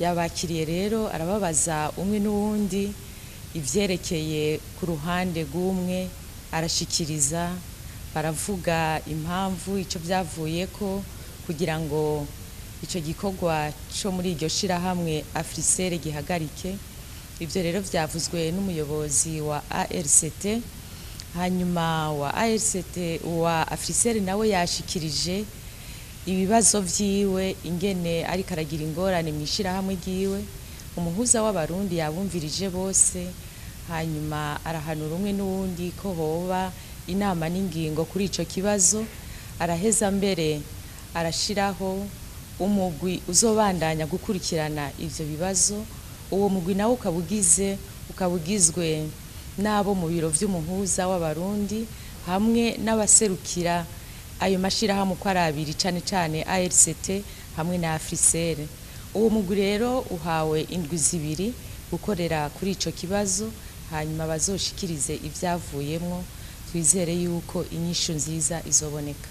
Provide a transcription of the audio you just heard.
yabakiriye rero arababaza umwe n'uwundi ivyerekeye ku ruhande rw'umwe, arashikiriza baravuga impamvu ico vyavuyeko kugira ngo ico gikorwa co muri iryo shirahamwe Afrisere gihagarike. Ivyo rero vyavuzwe n'umuyobozi wa ARCT. Hanyuma wa Afrisere nawe yashikirije ibibazo vyiwe ingene ariko aragira ingorane mw'ishirahamwe ryiwe. Umuhuza w'abarundi yabumvirije bose, hanyuma arahanura umwe n'uwundi ko hoba inama n'ingingo kuri ico kibazo. Araheza mbere arashiraho umugwi uzobandanya gukurikirana ivyo bibazo. Uwo mugwi nawe ukabugizwe n'abo mu biro vy'umuhuza w'abarundi hamwe n'abaserukira ayo mashirahamwe uko ari abiri, cane cane ARCT hamwe na Afrisere. Uwo mugwi rero uhawe indwi zibiri gukorera kuri ico kibazo, hanyuma bazoshikirize ivyavuyemwo. Twizere yuko inyishu nziza izoboneka.